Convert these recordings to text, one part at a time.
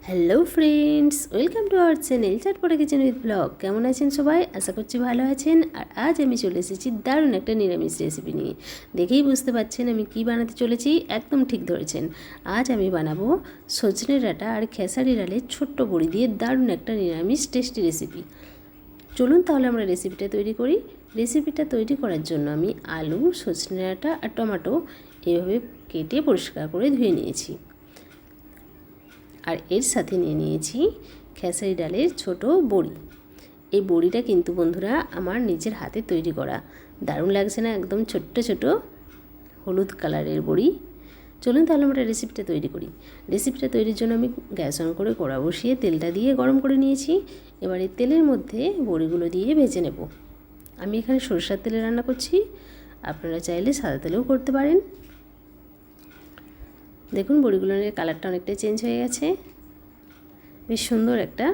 Hello friends, welcome to our channel Chatpata kitchen with blog. কেমন আছেন সবাই? আশা করছি ভালো আছেন। আর আজ আমি চলে এসেছি দারুণ একটা নিরামিষ রেসিপি নিয়ে। দেখেই বুঝতে পারছেন আমি কি বানাতে চলেছি। একদম ঠিক ধরেছেন, আজ আমি বানাবো সজনে ডাঁটা আর খেসারি ডালের ছোট্ট বড়ি দিয়ে দারুণ একটা নিরামিষ টেস্টি রেসিপি। চলুন তাহলে আমরা রেসিপিটা তৈরি করি। রেসিপিটা তৈরি করার জন্য আমি আলু, সজনে ডাঁটা আর টমেটো এভাবে কেটে পরিষ্কার করে ধুয়ে নিয়েছি। আর এর সাথে নিয়ে নিয়েছি খেসারি ডালের ছোট বড়ি। এই বড়িটা কিন্তু বন্ধুরা আমার নিজের হাতে তৈরি করা। দারুণ লাগছে না? একদম ছোট্ট ছোট হলুদ কালারের বড়ি। চলুন তাহলে আমরা রেসিপিটা তৈরি করি। রেসিপিটা তৈরির জন্য আমি গ্যাস অন করে কড়া বসিয়ে তেলটা দিয়ে গরম করে নিয়েছি। এবার এই তেলের মধ্যে বড়িগুলো দিয়ে ভেজে নেব। আমি এখানে সরষের তেলে রান্না করছি, আপনারা চাইলে সাদা তেলেও করতে পারেন। দেখুন বড়িগুলোর কালারটা অনেকটাই চেঞ্জ হয়ে গেছে, বেশ সুন্দর একটা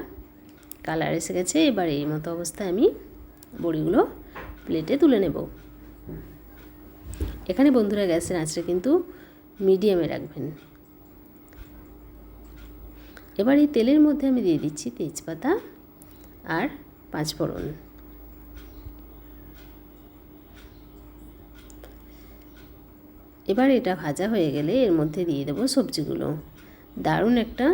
কালার এসে গেছে। এবার এই মতো অবস্থায় আমি বড়িগুলো প্লেটে তুলে নেব। এখানে বন্ধুরা গ্যাসের আঁচটা কিন্তু মিডিয়ামে রাখবেন। এবার এই তেলের মধ্যে আমি দিয়ে দিচ্ছি তেজপাতা আর পাঁচফোড়ন। এবার এটা ভাজা হয়ে গেলে এর মধ্যে দিয়ে দেবো সবজিগুলো। দারুণ একটা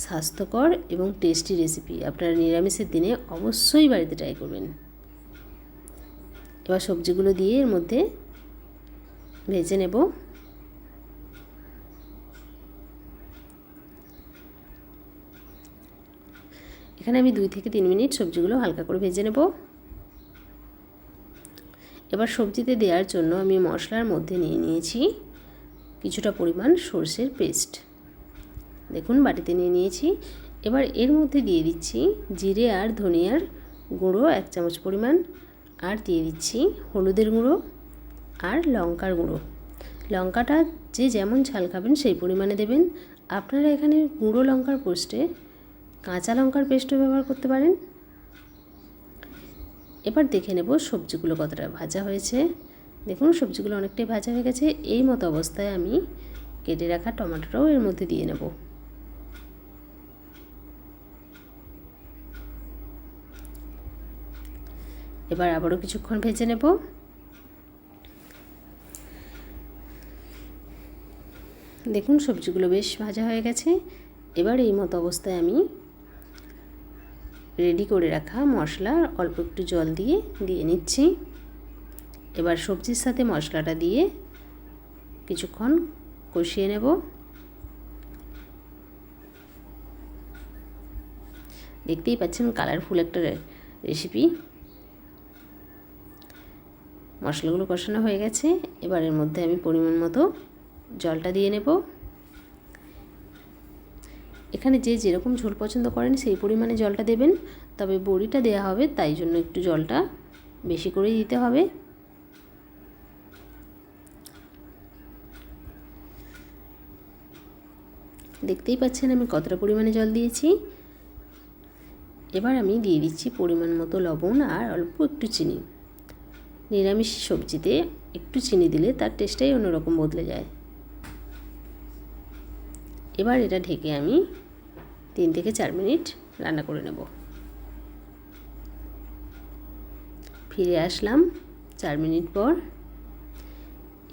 স্বাস্থ্যকর এবং টেস্টি রেসিপি, আপনারা নিরামিষের দিনে অবশ্যই বাড়িতে ট্রাই করবেন। এবার সবজিগুলো দিয়ে এর মধ্যে ভেজে নেব। এখানে আমি 2 থেকে 3 মিনিট সবজিগুলো হালকা করে ভেজে নেব। এবার সবজিতে দেওয়ার জন্য আমি মশলার মধ্যে নিয়ে নিয়েছি কিছুটা পরিমাণ সরষের পেস্ট। দেখুন বাটিতে নিয়ে নিয়েছি। এবার এর মধ্যে দিয়ে দিচ্ছি জিরে আর ধনিয়ার গুঁড়ো 1 চামচ পরিমাণ, আর দিয়ে দিচ্ছি হলুদের গুঁড়ো আর লঙ্কার গুঁড়ো। লঙ্কাটা যে যেমন ঝাল খাবেন সেই পরিমাণে দেবেন। আপনারা এখানে গুঁড়ো লঙ্কার পোস্টে কাঁচা লঙ্কার পেস্টও ব্যবহার করতে পারেন। এবার দেখে নেব সবজিগুলো কতটা ভাজা হয়েছে। দেখুন সবজিগুলো অনেকটাই ভাজা হয়ে গেছে। এই মতো অবস্থায় আমি কেটে রাখা টমেটোটাও এর মধ্যে দিয়ে নেব। এবার আবারও কিছুক্ষণ ভেজে নেব। দেখুন সবজিগুলো বেশ ভাজা হয়ে গেছে। এবার এই মতো অবস্থায় আমি রেডি করে রাখা মশলা অল্প একটু জল দিয়ে নিচ্ছি। এবার সবজির সাথে মশলাটা দিয়ে কিছুক্ষণ কষিয়ে নেব। দেখতেই পাচ্ছেন কালারফুল একটা রেসিপি। মশলাগুলো কষানো হয়ে গেছে। এবার এর মধ্যে আমি পরিমাণ মতো জলটা দিয়ে নেব। এখানে যে যেরকম ঝোল পছন্দ করেন সেই পরিমাণে জলটা দেবেন, তবে বড়িটা দেওয়া হবে তাই জন্য একটু জলটা বেশি করে দিতে হবে। দেখতেই পাচ্ছেন আমি কতটা পরিমাণে জল দিয়েছি। এবার আমি দিয়ে দিচ্ছি পরিমাণ মতো লবণ আর অল্প একটু চিনি। নিরামিষ সবজিতে একটু চিনি দিলে তার টেস্টটাই অন্যরকম বদলে যায়। এবার এটা ঢেকে আমি 3 থেকে 4 মিনিট রান্না করে নেব। ফিরে আসলাম 4 মিনিট পর।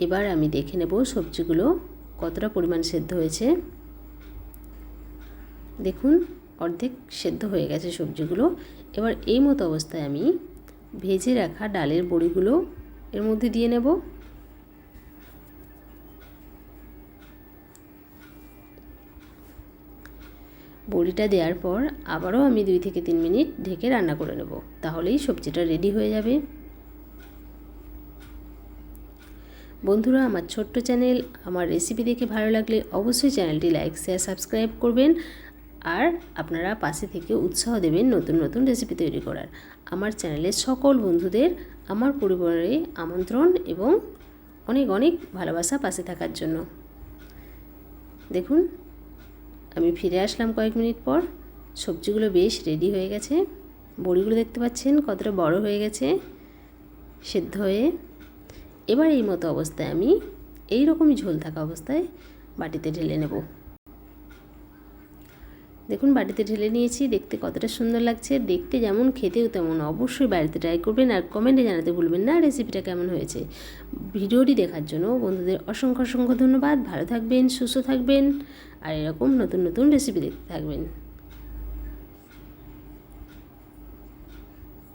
এবার আমি দেখে নেব সবজিগুলো কতটা পরিমাণ সেদ্ধ হয়েছে। দেখুন অর্ধেক সেদ্ধ হয়ে গেছে সবজিগুলো। এবার এই মতো অবস্থায় আমি ভেজে রাখা ডালের বড়িগুলো এর মধ্যে দিয়ে নেব। বড়িটা দেওয়ার পর আবারও আমি 2 থেকে 3 মিনিট ঢেকে রান্না করে নেব, তাহলেই সবজিটা রেডি হয়ে যাবে। বন্ধুরা আমার ছোট্ট চ্যানেল, আমার রেসিপি দেখে ভালো লাগলে অবশ্যই চ্যানেলটি লাইক, শেয়ার, সাবস্ক্রাইব করবেন। আর আপনারা পাশে থেকে উৎসাহ দেবেন নতুন নতুন রেসিপি তৈরি করার। আমার চ্যানেলের সকল বন্ধুদের আমার পরিবারে আমন্ত্রণ এবং অনেক অনেক ভালোবাসা পাশে থাকার জন্য। দেখুন আমি ফিরে আসলাম কয়েক মিনিট পর। সবজিগুলো বেশ রেডি হয়ে গেছে। বড়িগুলো দেখতে পাচ্ছেন কতটা বড় হয়ে গেছে সেদ্ধ হয়ে। এবার এই মতো অবস্থায় আমি এই রকমই ঝোল থাকা অবস্থায় বাটিতে ঢেলে নেব। দেখুন বাটিতে ঢেলে নিয়েছি, দেখতে কতটা সুন্দর লাগছে, দেখতে যেমন খেতেও তেমন। অবশ্যই বাড়িতে ট্রাই করবেন আর কমেন্টে জানাতে ভুলবেন না রেসিপিটা কেমন হয়েছে। ভিডিওটি দেখার জন্য বন্ধুদের অসংখ্য অসংখ্য ধন্যবাদ। ভালো থাকবেন, সুস্থ থাকবেন আর এরকম নতুন নতুন রেসিপি দেখতে থাকবেন।